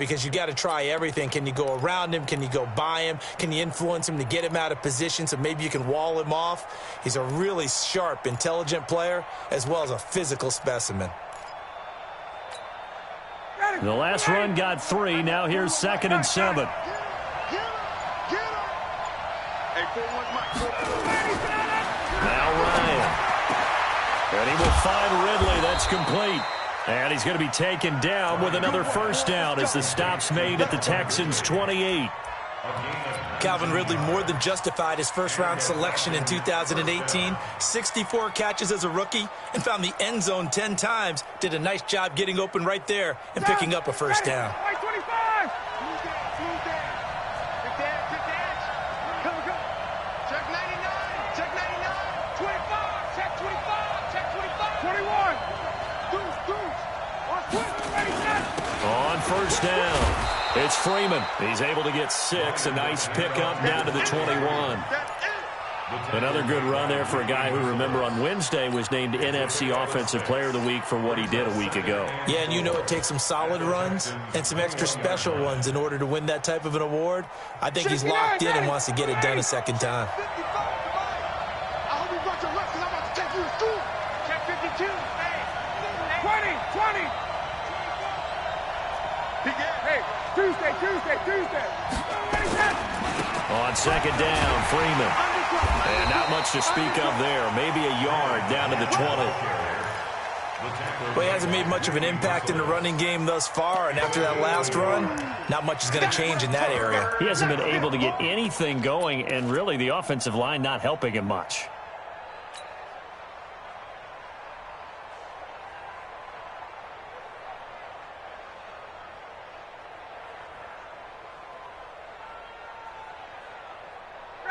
because you got to try everything. Can you go around him? Can you go by him? Can you influence him to get him out of position so maybe you can wall him off? He's a really sharp, intelligent player as well as a physical specimen. The last run got 3. Now here's 2nd and 7. Now Ryan. And he will find Ridley. That's complete. And he's going to be taken down with another first down as the stop's made at the Texans' 28. Calvin Ridley more than justified his first-round selection in 2018. 64 catches as a rookie and found the end zone 10 times. Did a nice job getting open right there and picking up a first down. On first down, it's Freeman. He's able to get 6. A nice pickup down to the 21. Another good run there for a guy who, remember, on Wednesday was named NFC Offensive Player of the Week for what he did a week ago. Yeah, and you know it takes some solid runs and some extra special ones in order to win that type of an award. I think he's locked in and wants to get it done a second time. Tuesday. On second down, Freeman. And not much to speak of there. Maybe a yard down to the 20. Well, he hasn't made much of an impact in the running game thus far, and after that last run, not much is going to change in that area. He hasn't been able to get anything going, and really the offensive line not helping him much.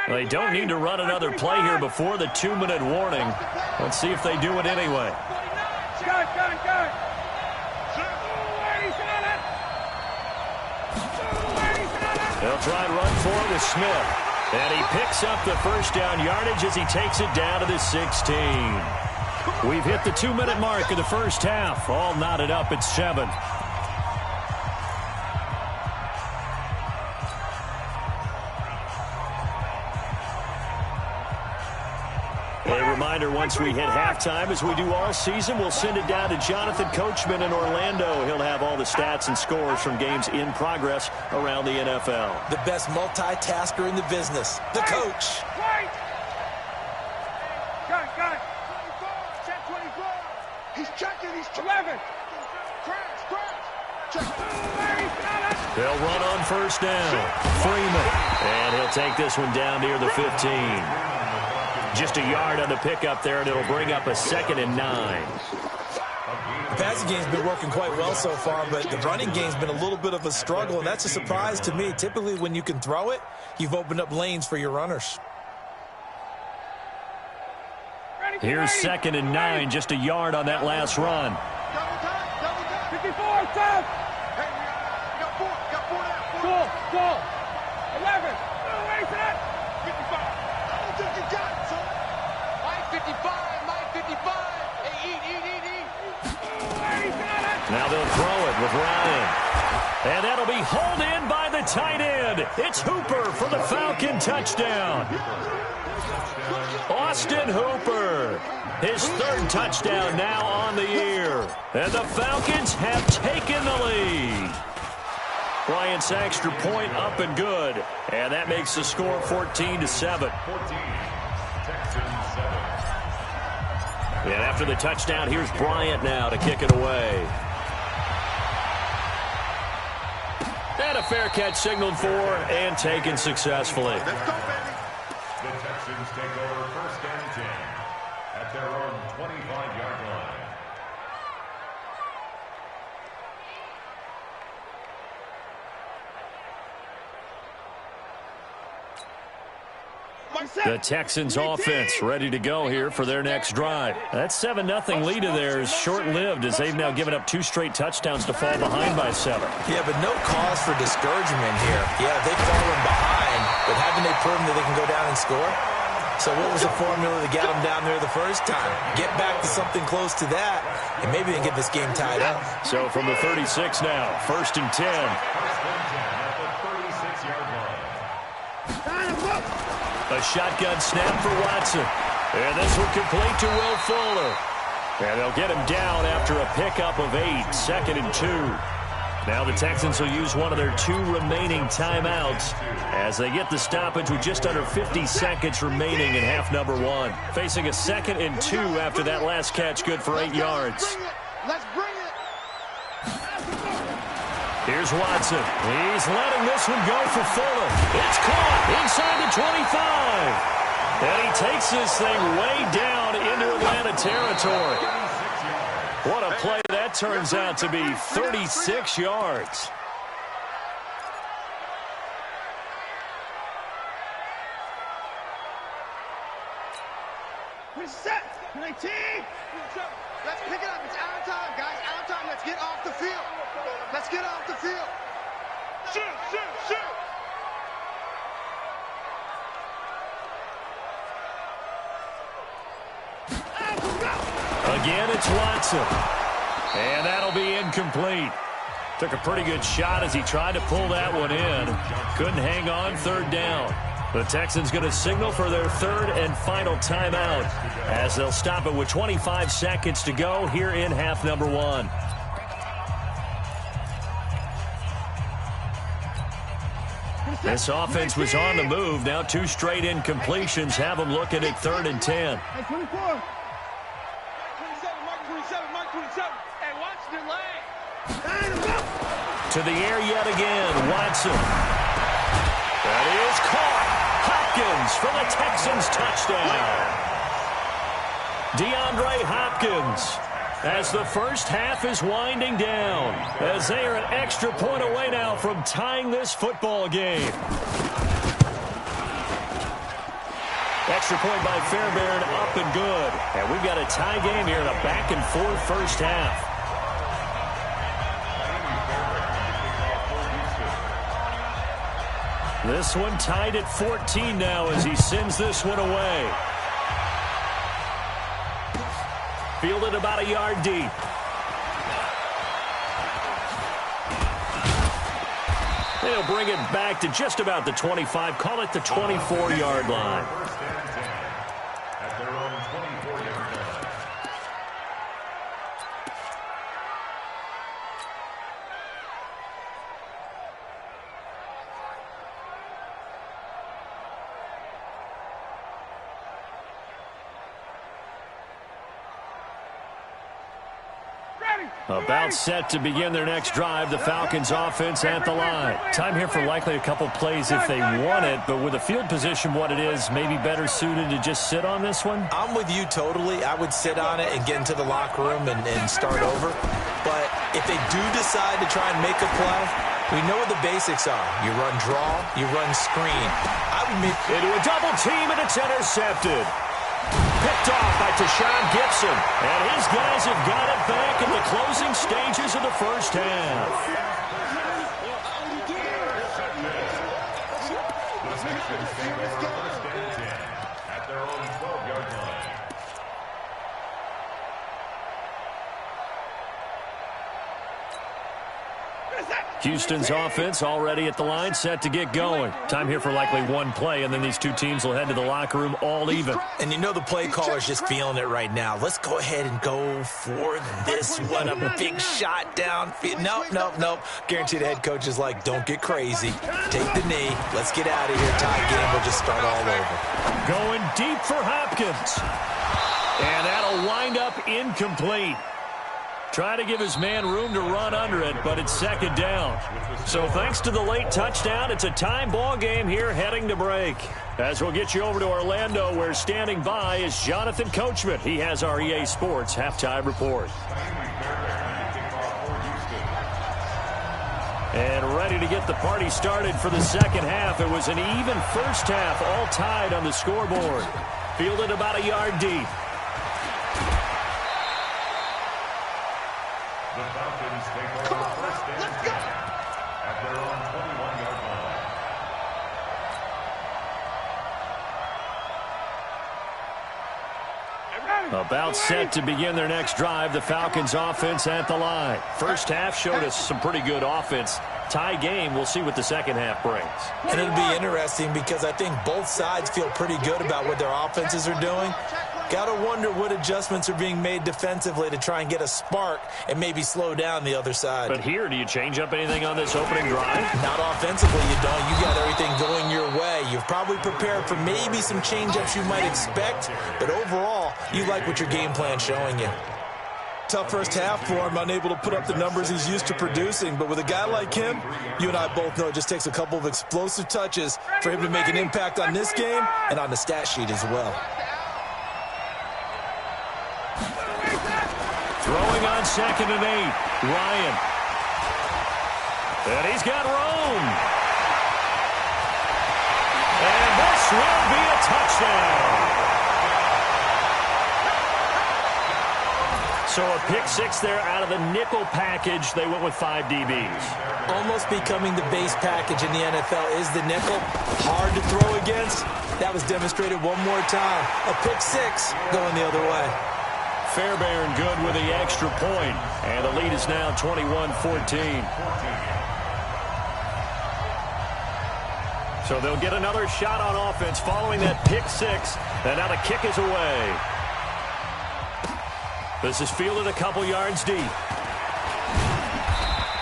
Well, they don't need to run another play here before the 2-minute warning. Let's see if they do it anyway. They'll try and run for it with Smith. And he picks up the first down yardage as he takes it down to the 16. We've hit the 2-minute mark of the first half. All knotted up at 7. A reminder, once we hit halftime, as we do all season, we'll send it down to Jonathan Coachman in Orlando. He'll have all the stats and scores from games in progress around the NFL. The best multitasker in the business, the coach. Got it. Check 24. He's checking. He's 11. They'll run on first down. Freeman. And he'll take this one down near the 15. Just a yard on the pickup there, and it'll bring up a 2nd and 9. The passing game's been working quite well so far, but the running game's been a little bit of a struggle, and that's a surprise to me. Typically, when you can throw it, you've opened up lanes for your runners. Here's 2nd and 9, just a yard on that last run. 54, tough. Goal. 11. Now they'll throw it with Ryan. And that'll be hauled in by the tight end. It's Hooper for the Falcon touchdown. Austin Hooper. His 3rd touchdown now on the year. And the Falcons have taken the lead. Bryant's extra point up and good. And that makes the score 14-7. And after the touchdown, here's Bryant now to kick it away. And a fair catch signaled for and taken successfully. Let's go, baby. The Texans take over 1st and 10 at their own 25-yard line. The Texans offense ready to go here for their next drive. That 7-0 lead of theirs short-lived as they've now given up 2 straight touchdowns to fall behind by 7. Yeah, but no cause for discouragement here. Yeah, they've fallen behind, but haven't they proven that they can go down and score? So what was the formula that got them down there the first time? Get back to something close to that, and maybe they can get this game tied up. So from the 36 now, 1st and 10. At the 36-yard line. A shotgun snap for Watson. And this will complete to Will Fuller. And they'll get him down after a pickup of 8, 2nd and 2. Now the Texans will use one of their 2 remaining timeouts as they get the stoppage with just under 50 seconds remaining in half number 1. Facing a 2nd and 2 after that last catch, good for 8 yards. Let's bring it. Here's Watson. He's letting this one go for Fuller. It's caught inside the 25. And he takes this thing way down into Atlanta territory. What a play that turns out to be, 36 yards. Reset. 19. Let's pick it up. It's out of time, guys. Out of time. Let's get off the field. Let's get off the field. Shoot, shoot, shoot. Again, it's Watson. And that'll be incomplete. Took a pretty good shot as he tried to pull that one in. Couldn't hang on, 3rd down. The Texans going to signal for their 3rd and final timeout as they'll stop it with 25 seconds to go here in half number 1. This offense was on the move. Now 2 straight incompletions have them looking at 3rd and 10. Hey, 24. To the air yet again, Watson. That is caught. Hopkins for the Texans touchdown. DeAndre Hopkins as the first half is winding down, as they are an extra point away now from tying this football game. Extra point by Fairbairn, up and good. And we've got a tie game here in a back-and-forth first half. This one tied at 14 now as he sends this one away. Fielded about a yard deep. They'll bring it back to just about the 25, call it the 24-yard line. At their own 24-yard line. About set to begin their next drive, the Falcons offense at the line. Time here for likely a couple plays if they want it, but with the field position what it is, maybe better suited to just sit on this one? I'm with you totally. I would sit on it and get into the locker room and start over. But if they do decide to try and make a play, we know what the basics are. You run draw, you run screen. I would make into a double team, and it's intercepted. Picked off by Tashawn Gibson. And his guys have got it back in the closing stages of the first half. The Texans take over 1st and 10 at their own 12-yard line. Houston's offense already at the line, set to get going. Time here for likely one play, and then these two teams will head to the locker room all even. And you know the play caller's just feeling it right now. Let's go ahead and go for this one. A big shot down. Nope. Guaranteed the head coach is like, don't get crazy. Take the knee. Let's get out of here. Tie game. We'll just start all over. Going deep for Hopkins. And that'll wind up incomplete. Try to give his man room to run under it, but it's second down. So thanks to the late touchdown, it's a time ball game here heading to break. As we'll get you over to Orlando, where standing by is Jonathan Coachman. He has our EA Sports halftime report. And ready to get the party started for the second half. It was an even first half, all tied on the scoreboard. Fielded about a yard deep. The Falcons take over 1st and 10 at their own 21-yard line. About set to begin their next drive, the Falcons offense at the line. First half showed us some pretty good offense. Tie game, we'll see what the second half brings. And it'll be interesting because I think both sides feel pretty good about what their offenses are doing. Gotta wonder what adjustments are being made defensively to try and get a spark and maybe slow down the other side. But here, do you change up anything on this opening drive? Not offensively, you don't. You got everything going your way. You've probably prepared for maybe some change-ups you might expect, but overall, you like what your game plan's showing you. Tough first half for him, unable to put up the numbers he's used to producing. But with a guy like him, you and I both know it just takes a couple of explosive touches for him to make an impact on this game and on the stat sheet as well. Throwing on 2nd and 8, Ryan. And he's got room. And this will be a touchdown. So a pick 6 there out of the nickel package. They went with 5 DBs. Almost becoming the base package in the NFL is the nickel. Hard to throw against. That was demonstrated one more time. A pick 6 going the other way. Fairbairn good with the extra point. And the lead is now 21-14. So they'll get another shot on offense following that pick 6. And now the kick is away. This is fielded a couple yards deep.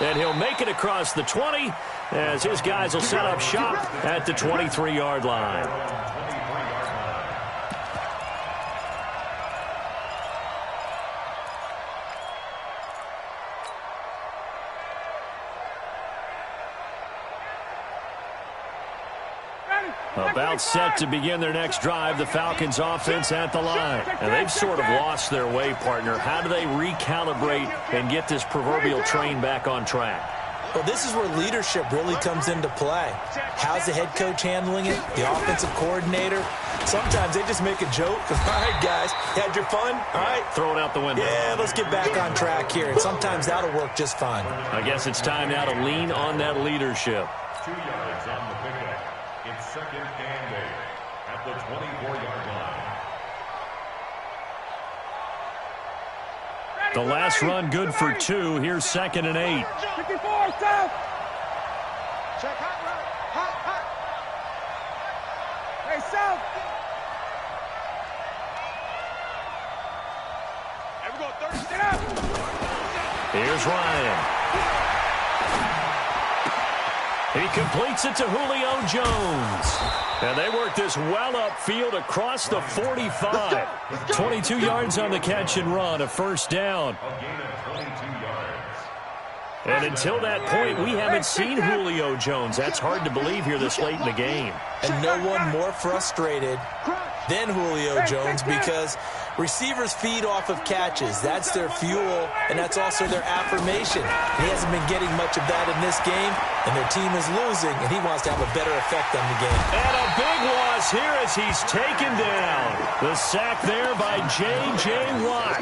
And he'll make it across the 20 as his guys will set up shop at the 23-yard line. About set to begin their next drive, the Falcons offense at the line. And they've sort of lost their way, partner. How do they recalibrate and get this proverbial train back on track? Well, this is where leadership really comes into play. How's the head coach handling it? The offensive coordinator? Sometimes they just make a joke. All right, guys, had your fun? All right. Throw it out the window. Yeah, let's get back on track here. And sometimes that'll work just fine. I guess it's time now to lean on that leadership. 2 yards on the pickup. It's 2nd and 8 at the 24-yard line. The last run good for 2. Here's 2nd and 8. 54, South. Check hot route. Hot. Hey, South. Here we go, 30, sit up. Here's Ryan. He completes it to Julio Jones. And they work this well upfield across the 45. 22 yards on the catch and run, a first down. A gain of 22 yards. And until that point, we haven't seen Julio Jones. That's hard to believe here this late in the game. And no one more frustrated than Julio Jones because receivers feed off of catches. That's their fuel, and that's also their affirmation. He hasn't been getting much of that in this game, and their team is losing, and he wants to have a better effect on the game. And a big loss here as he's taken down. The sack there by J.J. Watt.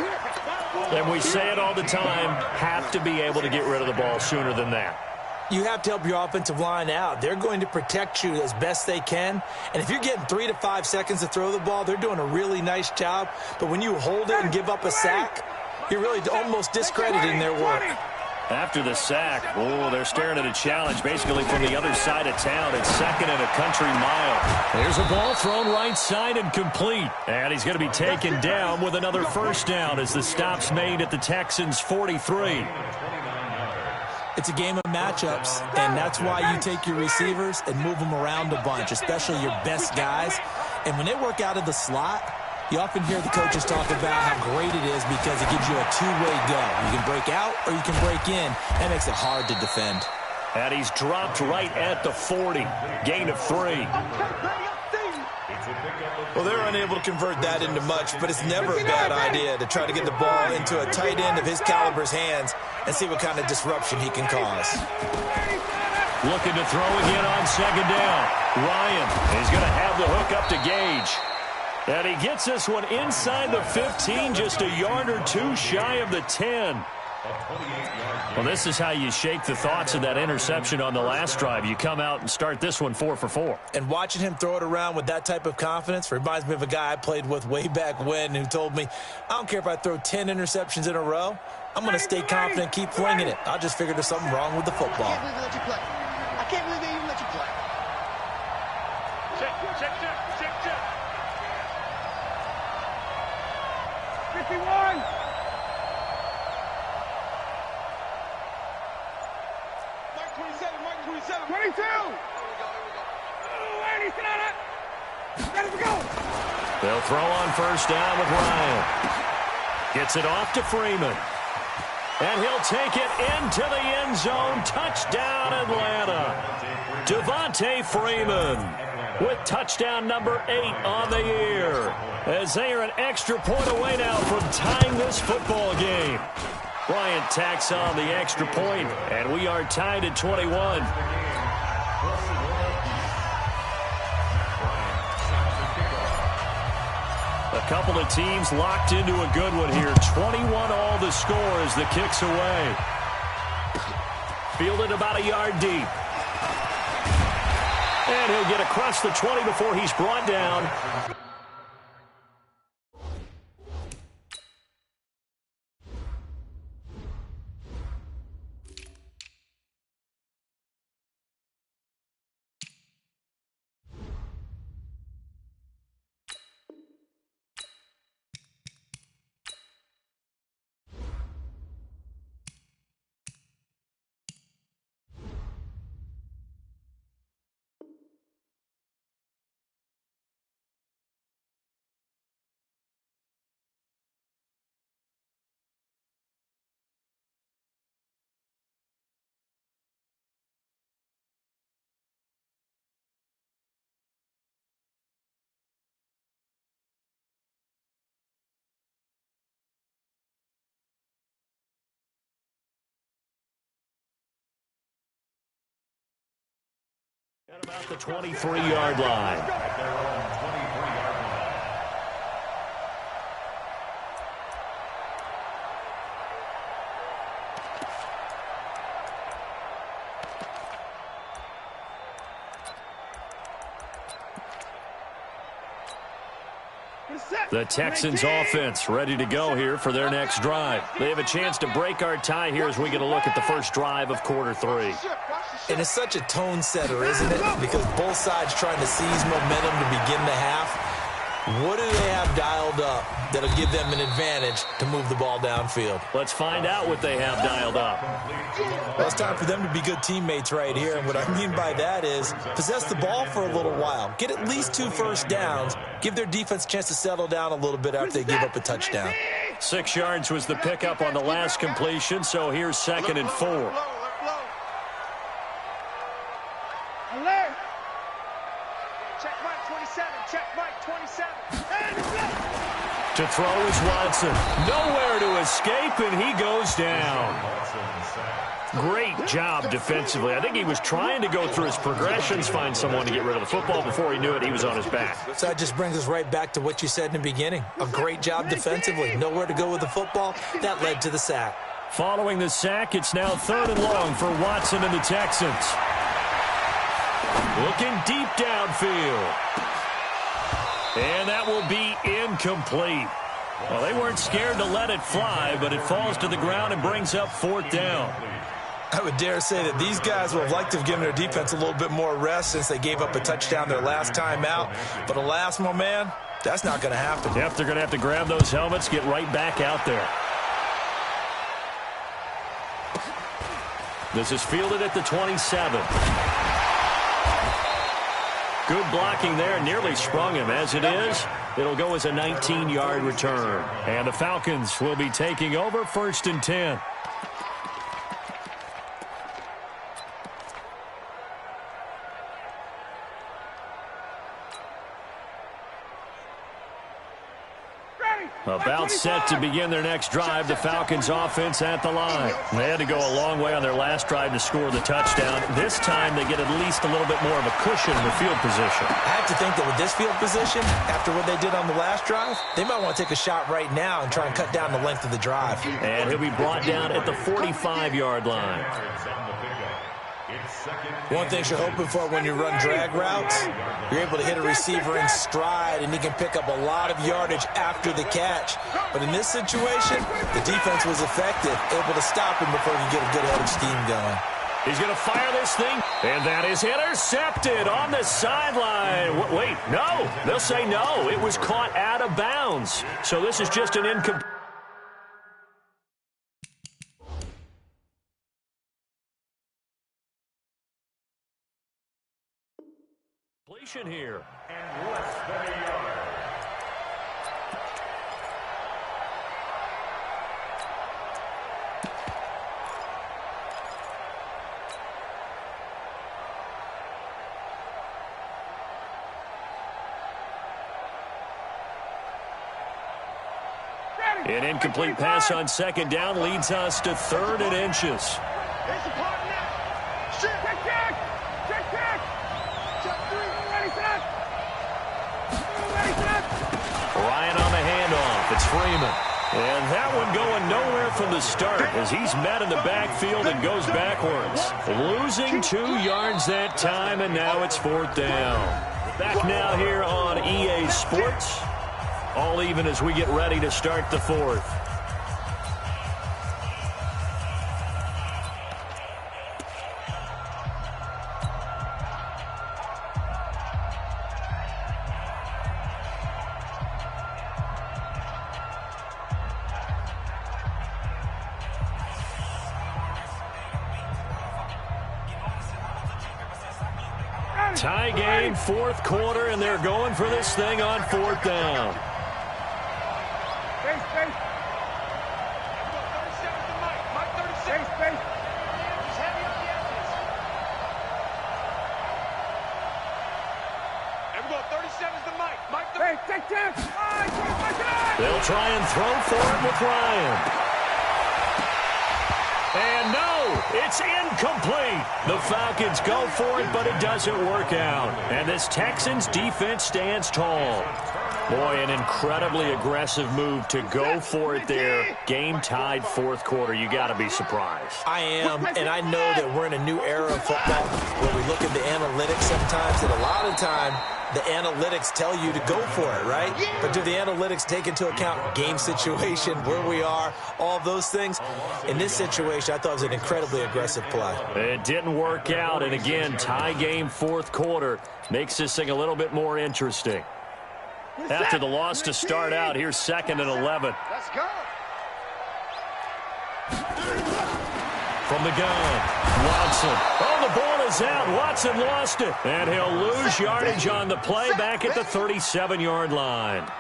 And we say it all the time, have to be able to get rid of the ball sooner than that. You have to help your offensive line out. They're going to protect you as best they can. And if you're getting 3 to 5 seconds to throw the ball, they're doing a really nice job. But when you hold it and give up a sack, you're really almost discrediting their work. After the sack, they're staring at a challenge basically from the other side of town. It's 2nd and a country mile. There's a ball thrown right side and complete. And he's going to be taken down with another first down as the stop's made at the Texans' 43. It's a game of matchups, and that's why you take your receivers and move them around a bunch, especially your best guys. And when they work out of the slot, you often hear the coaches talk about how great it is because it gives you a two-way go. You can break out or you can break in. That makes it hard to defend. And he's dropped right at the 40. Gain of 3. Well, they're unable to convert that into much, but it's never a bad idea to try to get the ball into a tight end of his caliber's hands and see what kind of disruption he can cause. Looking to throw again on 2nd down. Ryan is going to have the hook up to Gage. And he gets this one inside the 15, just a yard or two shy of the 10. Well, this is how you shake the thoughts of that interception on the last drive. You come out and start this one 4 for 4. And watching him throw it around with that type of confidence reminds me of a guy I played with way back when who told me, I don't care if I throw 10 interceptions in a row, I'm going to stay confident and keep flinging it. I just figured there's something wrong with the football. I can't believe they let you play. I can't believe they even let you play. Check. 51. Mike 27. 22. Here we go. They'll throw on first down with Ryan. Gets it off to Freeman. And he'll take it into the end zone. Touchdown, Atlanta. Devontae Freeman with touchdown number 8 on the year. As they are an extra point away now from tying this football game. Bryant tacks on the extra point, and we are tied at 21. A couple of teams locked into a good one here. 21 all the score as the kick's away. Fielded about a yard deep. And he'll get across the 20 before he's brought down. At about the 23-yard line. At their own 23-yard line. The Texans offense ready to go here for their next drive. They have a chance to break our tie here as we get a look at the first drive of quarter 3. And it's such a tone setter, isn't it? Because both sides trying to seize momentum to begin the half. What do they have dialed up that'll give them an advantage to move the ball downfield? Let's find out what they have dialed up. Well, it's time for them to be good teammates right here. And what I mean by that is possess the ball for a little while. Get at least 2 first downs. Give their defense a chance to settle down a little bit after they give up a touchdown. 6 yards was the pickup on the last completion, so here's 2nd and 4. Alert! Check Mike 27. Check Mike 27. To throw is Watson. Nowhere to escape, and he goes down. Great job defensively. I think he was trying to go through his progressions, find someone to get rid of the football. Before he knew it, he was on his back. So that just brings us right back to what you said in the beginning. A great job defensively. Nowhere to go with the football. That led to the sack. Following the sack, it's now 3rd and long for Watson and the Texans. Looking deep downfield. And that will be incomplete. Well, they weren't scared to let it fly, but it falls to the ground and brings up 4th down. I would dare say that these guys would have liked to have given their defense a little bit more rest since they gave up a touchdown their last time out. But alas, my man, that's not going to happen. Yep, they're going to have to grab those helmets, get right back out there. This is fielded at the 27. Good blocking there, nearly sprung him. As it is, it'll go as a 19-yard return. And the Falcons will be taking over 1st and 10. About set to begin their next drive, the Falcons offense at the line. They had to go a long way on their last drive to score the touchdown. This time they get at least a little bit more of a cushion with field position. I have to think that with this field position, after what they did on the last drive, they might want to take a shot right now and try and cut down the length of the drive. And he'll be brought down at the 45-yard line. One thing you're hoping for when you run drag routes, you're able to hit a receiver in stride, and he can pick up a lot of yardage after the catch. But in this situation, the defense was effective, able to stop him before he could get a good head of steam going. He's going to fire this thing, and that is intercepted on the sideline. Wait, no. They'll say no. It was caught out of bounds. So this is just an incomplete. Completion here. And less than a yard. An incomplete pass on second down leads us to 3rd and inches. It's a part now. Shit. Check. Check 3. Ready, set. Ryan on the handoff. It's Freeman. And that one going nowhere from the start as he's met in the backfield and goes backwards. Losing 2 yards that time, and now it's 4th down. Back now here on EA Sports. All even as we get ready to start the 4th. Tie game, 4th quarter, and they're going for this thing on 4th down. They'll try and throw for it with Ryan. And no, it's incomplete. The Falcons go for it, but it doesn't work out. And this Texans defense stands tall. Boy, an incredibly aggressive move to go for it there. Game tied 4th quarter. You got to be surprised. I am, and I know that we're in a new era of football where we look at the analytics sometimes, and a lot of time the analytics tell you to go for it, right? But do the analytics take into account game situation, where we are, all those things? In this situation, I thought it was an incredibly aggressive play. It didn't work out, and again, tie game 4th quarter makes this thing a little bit more interesting. After the loss to start out, here's 2nd and 11. Let's go. From the gun, Watson. Oh, the ball is out. Watson lost it. And he'll lose yardage on the play back at the 37-yard line.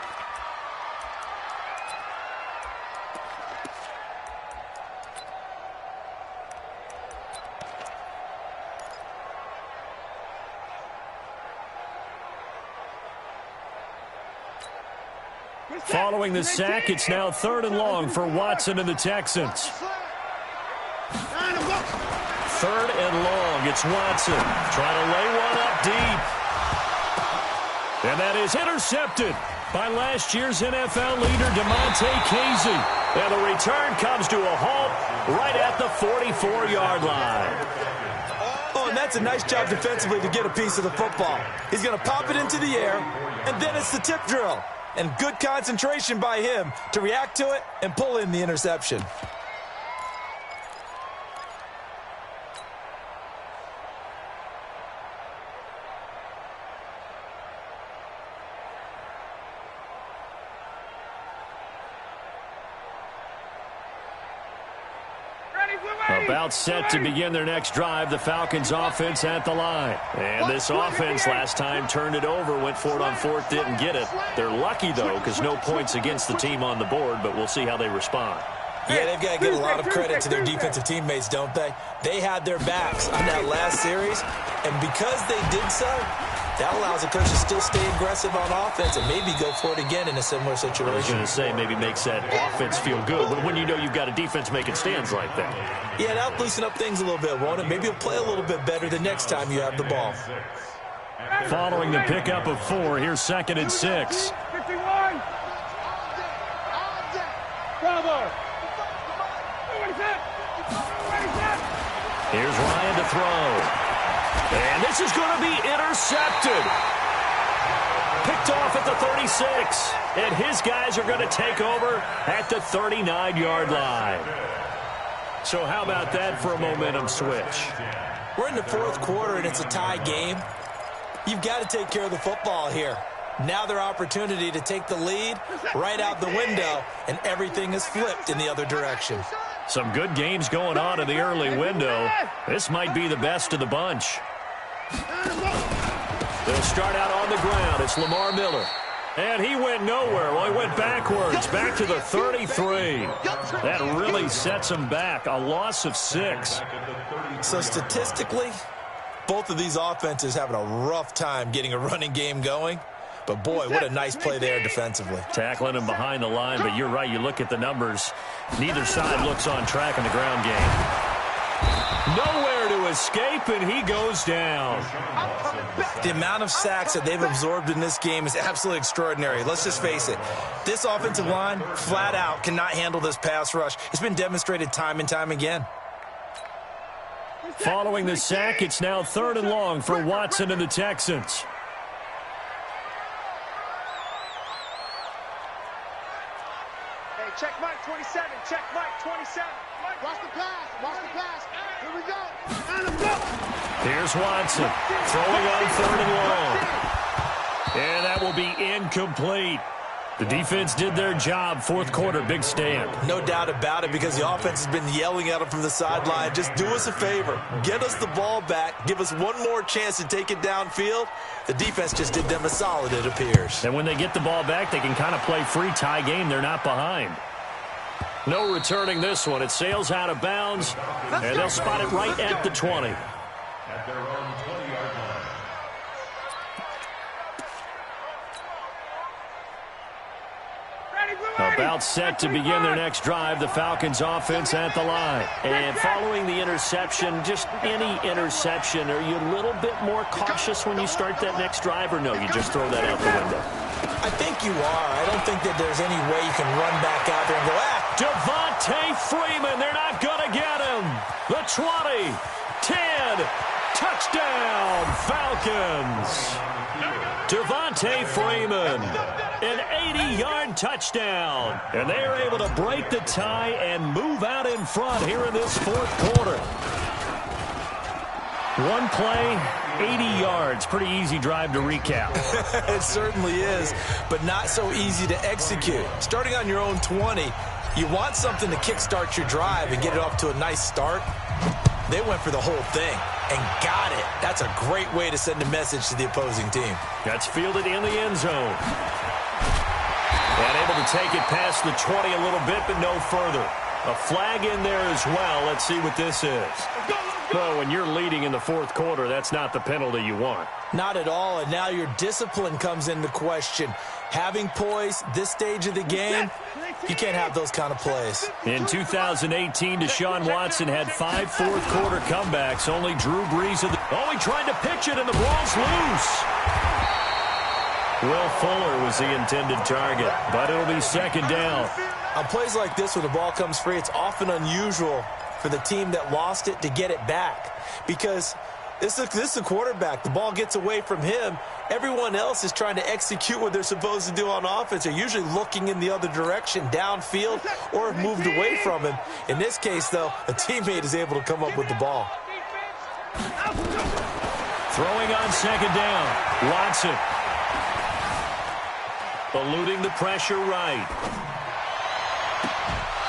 Following the sack, it's now 3rd and long for Watson and the Texans. 3rd and long. It's Watson trying to lay one up deep. And that is intercepted by last year's NFL leader, DeMonte Casey. And the return comes to a halt right at the 44-yard line. Oh, and that's a nice job defensively to get a piece of the football. He's going to pop it into the air, and then it's the tip drill. And good concentration by him to react to it and pull in the interception. About set to begin their next drive, the Falcons offense at the line. And this offense last time turned it over, went for it on 4th, didn't get it. They're lucky, though, because no points against the team on the board, but we'll see how they respond. Yeah, they've got to give a lot of credit to their defensive teammates, don't they? They had their backs on that last series, and because they did so, that allows the coach to still stay aggressive on offense and maybe go for it again in a similar situation. I was going to say, maybe makes that offense feel good, but when you know you've got a defense making stands like that. Yeah, that'll loosen up things a little bit, won't it? Maybe you'll play a little bit better the next time you have the ball. Following the pickup of 4, here's 2nd and 6. 51. Bravo. Here's Ryan to throw. And this is going to be intercepted. Picked off at the 36. And his guys are going to take over at the 39-yard line. So how about that for a momentum switch? We're in the 4th quarter, and it's a tie game. You've got to take care of the football here. Now their opportunity to take the lead right out the window, and everything is flipped in the other direction. Some good games going on in the early window. This might be the best of the bunch. They'll start out on the ground. It's Lamar Miller. And he went nowhere. Well, he went backwards, back to the 33. That really sets him back. A loss of 6. So statistically, both of these offenses having a rough time getting a running game going. But, boy, what a nice play there defensively. Tackling him behind the line, but you're right. You look at the numbers. Neither side looks on track in the ground game. Nowhere to escape, and he goes down. The amount of sacks that they've absorbed in this game is absolutely extraordinary. Let's just face it. This offensive line, flat out, cannot handle this pass rush. It's been demonstrated time and time again. Following the sack, it's now 3rd and long for Watson and the Texans. Check Mike 27. Check Mike 27. Watch the pass. Watch the pass. Here we go. And let's go. Here's Watson throwing on 3rd and long. And that will be incomplete. The defense did their job. 4th quarter, big stand. No doubt about it, because the offense has been yelling at them from the sideline. Just do us a favor. Get us the ball back. Give us one more chance to take it downfield. The defense just did them a solid, it appears. And when they get the ball back, they can kind of play free tie game. They're not behind. No returning this one. It sails out of bounds, and they'll spot it right at the 20. At their own 20-yard line. About set to begin their next drive, the Falcons offense at the line. And following the interception, just any interception, are you a little bit more cautious when you start that next drive, or no, you just throw that out the window? I think you are. I don't think that there's any way you can run back out there and go, Devontae Freeman, they're not going to get him. The 20, 10, touchdown, Falcons. Devontae Freeman, an 80-yard touchdown. And they are able to break the tie and move out in front here in this 4th quarter. One play, 80 yards. Pretty easy drive to recap. It certainly is, but not so easy to execute. Starting on your own 20, you want something to kickstart your drive and get it off to a nice start. They went for the whole thing and got it. That's a great way to send a message to the opposing team. That's fielded in the end zone. And able to take it past the 20 a little bit, but no further. A flag in there as well. Let's see what this is. Well, when you're leading in the 4th quarter, that's not the penalty you want. Not at all, and now your discipline comes into question. Having poise this stage of the game, you can't have those kind of plays. In 2018, Deshaun Watson had 5 fourth-quarter comebacks. Only Drew Brees. He tried to pitch it, and the ball's loose. Will Fuller was the intended target, but it'll be 2nd down. On plays like this, when the ball comes free, it's often unusual for the team that lost it to get it back, because this is a quarterback. The ball gets away from him. Everyone else is trying to execute what they're supposed to do on offense. They're usually looking in the other direction, downfield, or have moved away from him. In this case, though, a teammate is able to come up with the ball. Throwing on 2nd down, Watson. Eluding the pressure right.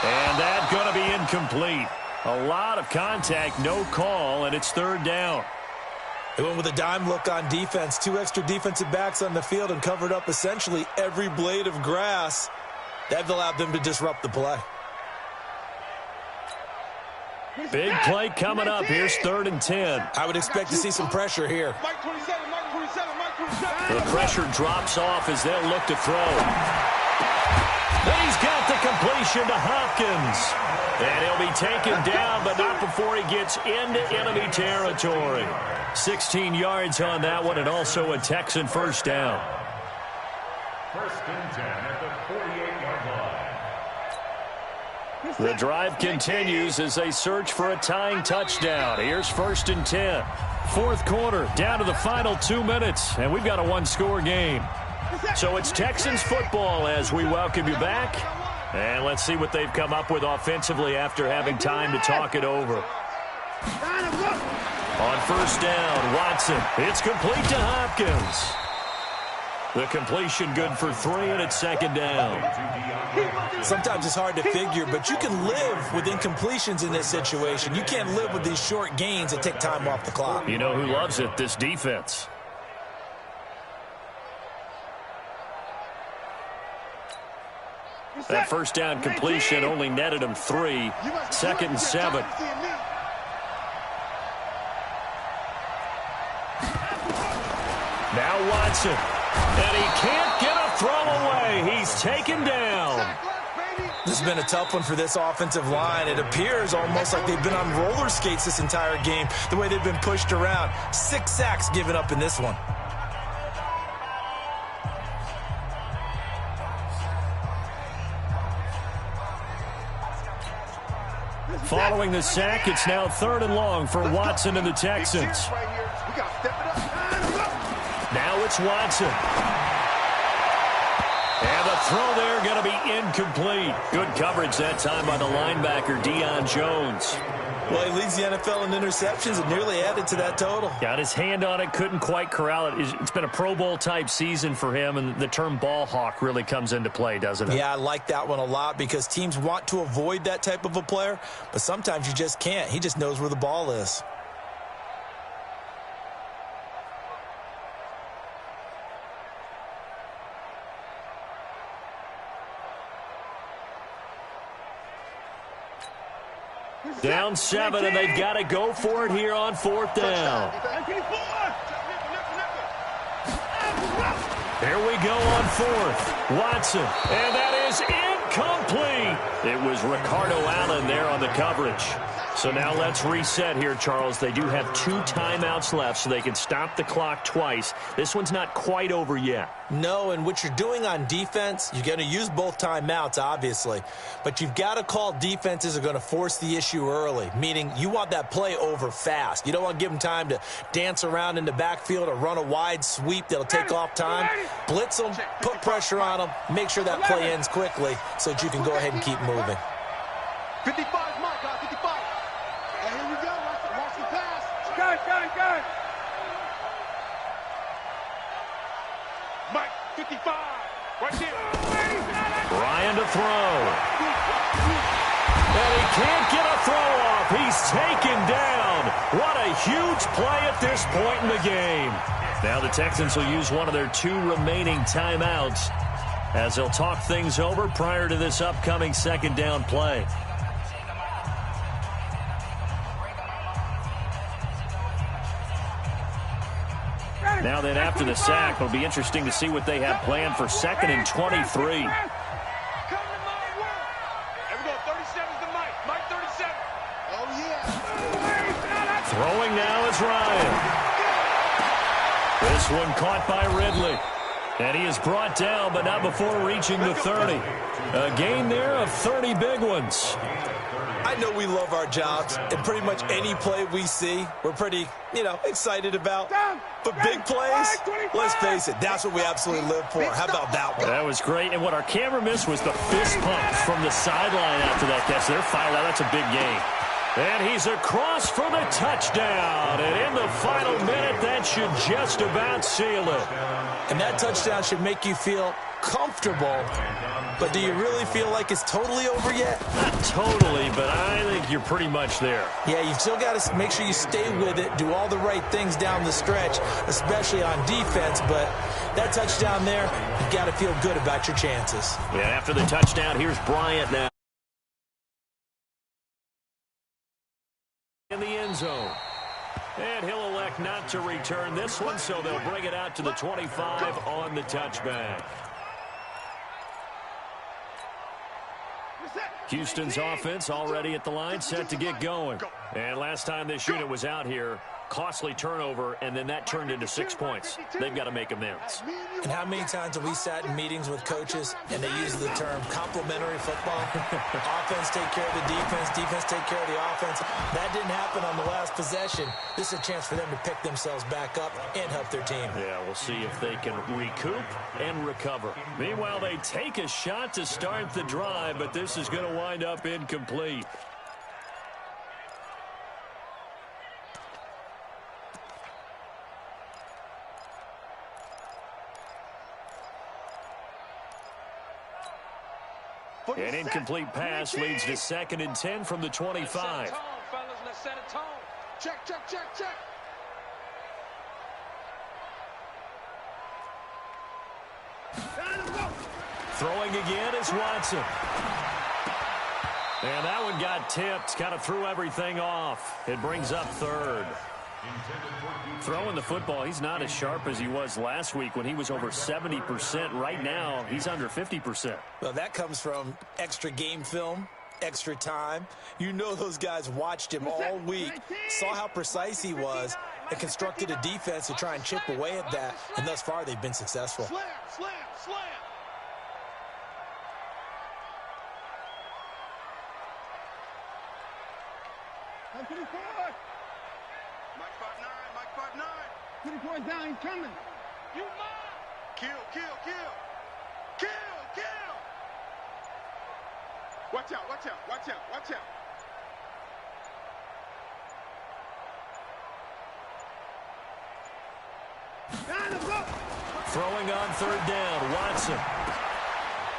And that's going to be incomplete. A lot of contact, no call, and it's 3rd down. They went with a dime look on defense. 2 extra defensive backs on the field and covered up essentially every blade of grass. That allowed them to disrupt the play. Big play coming up. Here's 3rd and 10. I would expect to see some pressure here. The pressure drops off as they'll look to throw. And he's got the completion to Hopkins. And he'll be taken down, but not before he gets into enemy territory. 16 yards on that one, and also a Texan first down. 1st and 10 at the 48-yard line. The drive continues as they search for a tying touchdown. Here's 1st and 10. 4th quarter, down to the final 2 minutes, and we've got a one-score game. So it's Texans football as we welcome you back. And let's see what they've come up with offensively after having time to talk it over. On 1st down, Watson. It's complete to Hopkins. The completion good for 3, and it's 2nd down. Sometimes it's hard to figure, but you can live with incompletions in this situation. You can't live with these short gains that take time off the clock. You know who loves it? This defense. That 1st down completion only netted him 3. 2nd and 7. Now Watson. And he can't get a throw away. He's taken down. This has been a tough one for this offensive line. It appears almost like they've been on roller skates this entire game, the way they've been pushed around. 6 sacks given up in this one. Following the sack, it's now 3rd and long for Watson and the Texans. Now it's Watson. And the throw there going to be incomplete. Good coverage that time by the linebacker, Deion Jones. Well, he leads the NFL in interceptions and nearly added to that total. Got his hand on it, couldn't quite corral it. It's been a Pro Bowl-type season for him, and the term ball hawk really comes into play, doesn't it? Yeah, I like that one a lot because teams want to avoid that type of a player, but sometimes you just can't. He just knows where the ball is. Down 7, and they've got to go for it here on 4th down. Here we go on 4th. Watson, and that is incomplete. It was Ricardo Allen there on the coverage. So now let's reset here, Charles. They do have 2 timeouts left, so they can stop the clock twice. This one's not quite over yet. No, and what you're doing on defense, you're going to use both timeouts, obviously. But you've got to call defenses are going to force the issue early, meaning you want that play over fast. You don't want to give them time to dance around in the backfield or run a wide sweep that'll take off time. Blitz them, put pressure on them, make sure that play ends quickly so that you can go ahead and keep moving. 55. Good. Mike, 55. Right there. Ryan to throw. And he can't get a throw off. He's taken down. What a huge play at this point in the game. Now the Texans will use one of their 2 remaining timeouts as they'll talk things over prior to this upcoming 2nd down play. Now then, after the sack, it'll be interesting to see what they have planned for 2nd and 23. There we go, 37's the Mike. Mike 37. Oh, yeah. Throwing now is Ryan. This one caught by Ridley. And he is brought down, but not before reaching the 30. A gain there of 30 big ones. I know we love our jobs, and pretty much any play we see, we're pretty, excited about. But big plays, let's face it, that's what we absolutely live for. How about that one? That was great, and what our camera missed was the fist pump from the sideline after that catch. They're fired out. That's a big game. And he's across for the touchdown. And in the final minute, that should just about seal it. And that touchdown should make you feel comfortable. But do you really feel like it's totally over yet? Not totally, but I think you're pretty much there. Yeah, you've still got to make sure you stay with it, do all the right things down the stretch, especially on defense. But that touchdown there, you've got to feel good about your chances. Yeah, after the touchdown, here's Bryant now. zone. And he'll elect not to return this one, so they'll bring it out to the 25 on the touchback. Houston's offense already at the line, set to get going. And last time this unit was out here, costly turnover, and then that turned into 6 points. They've got to make amends. And how many times have we sat in meetings with coaches and they use the term complementary football? Offense take care of the defense, defense take care of the offense. That didn't happen on the last possession. This is a chance for them to pick themselves back up and help their team. Yeah, we'll see if they can recoup and recover. Meanwhile, they take a shot to start the drive, but this is going to wind up incomplete. An incomplete pass leads to 2nd and 10 from the 25. Check, check, check, check. Throwing again is Watson. And that one got tipped, kind of threw everything off. It brings up 3rd. Throwing the football, he's not as sharp as he was last week when he was over 70%. Right now, he's under 50%. Well, that comes from extra game film, extra time. You know those guys watched him all week, saw how precise he was, and constructed a defense to try and chip away at that. And thus far, they've been successful. Slam, slam, slam. Mike 5'9", Mike 5'9". 24 down, he's coming. You mine. Kill, kill, kill. Kill, kill. Watch out, watch out, watch out, watch out. Throwing on 3rd down, Watson.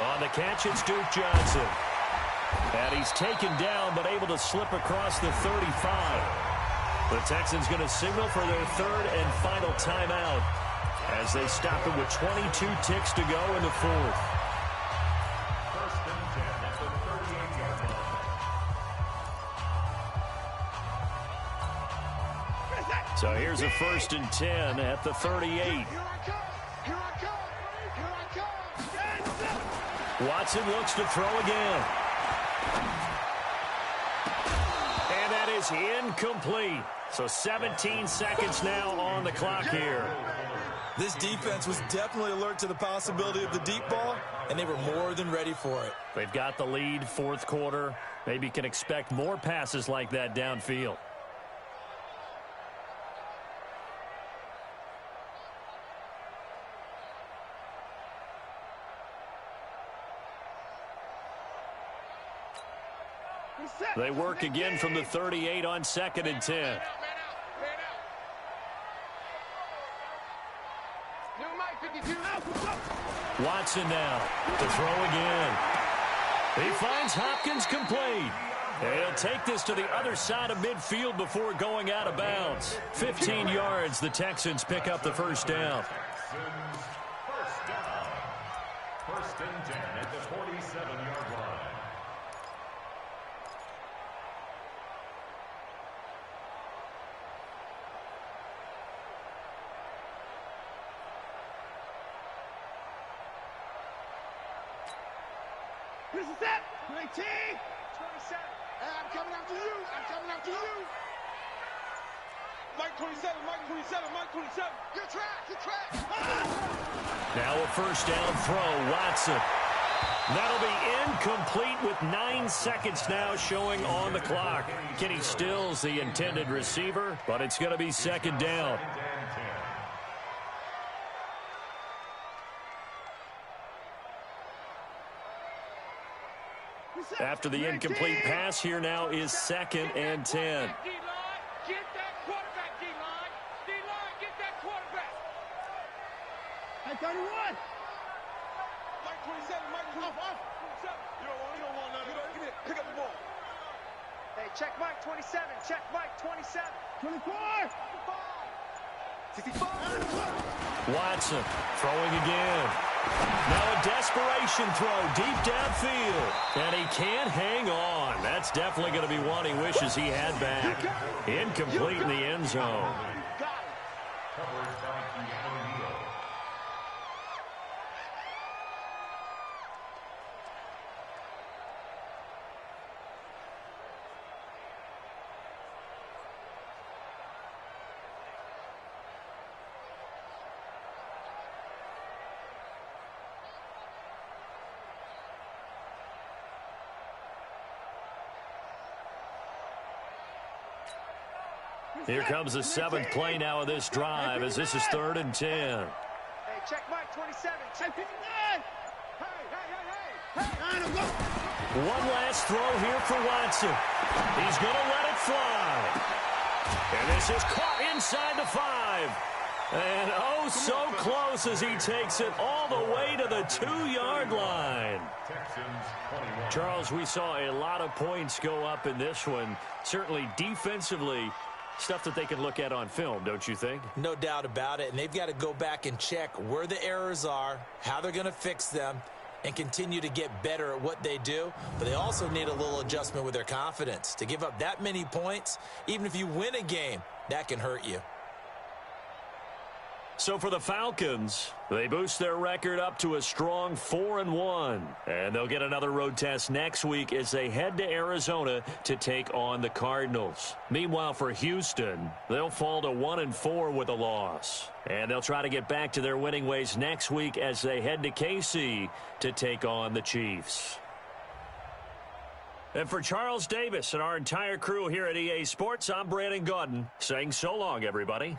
On the catch, it's Duke Johnson. And he's taken down, but able to slip across the 35. The Texans going to signal for their 3rd and final timeout as they stop it with 22 ticks to go in the 4th. 1st and 10 at the 38-yard line. So here's a 1st and 10 at the 38. Here I come. Here I come. Here I come. Watson looks to throw again. And that is incomplete. So 17 seconds now on the clock here. This defense was definitely alert to the possibility of the deep ball, and they were more than ready for it. They've got the lead, 4th quarter. Maybe can expect more passes like that downfield. They work again from the 38 on 2nd and 10. Watson now to throw again. He finds Hopkins complete. He'll take this to the other side of midfield before going out of bounds. 15 yards, the Texans pick up the 1st down. Texans, 1st down. 1st and 10 at the 47-yard line. This is it. 19. 27. Hey, I'm coming after you. I'm coming after you. Mike 27, Mike 27, Mike 27. You're trapped, you're trapped. Now a 1st down throw, Watson. That'll be incomplete with 9 seconds now showing on the clock. Kenny Stills the intended receiver, but it's going to be 2nd down. After the incomplete pass, here now is 2nd and 10. D-line, get that quarterback, D-line. D-line, get that quarterback. I 31. Mike 27, Mike 27. You don't want none of that. Give me it. Pick up the ball. Hey, check Mike 27. Check Mike 27. 24. 65. Watson throwing again. Now a desperation throw deep downfield. And he can't hang on. That's definitely going to be one he wishes he had back. Incomplete in the end zone. Covered by Keanu Neal. Here comes the 7th play now of this drive as this is 3rd and 10. Hey, check Mike 27. Check 59. Hey. One last throw here for Watson. He's going to let it fly. And this is caught inside the 5. And oh, so close as he takes it all the way to the 2-yard line. Charles, we saw a lot of points go up in this one. Certainly defensively, stuff that they can look at on film, don't you think? No doubt about it. And they've got to go back and check where the errors are, how they're going to fix them, and continue to get better at what they do. But they also need a little adjustment with their confidence. To give up that many points, even if you win a game, that can hurt you. So for the Falcons, they boost their record up to a strong 4-1. And they'll get another road test next week as they head to Arizona to take on the Cardinals. Meanwhile, for Houston, they'll fall to 1-4 with a loss. And they'll try to get back to their winning ways next week as they head to KC to take on the Chiefs. And for Charles Davis and our entire crew here at EA Sports, I'm Brandon Gaudin saying so long, everybody.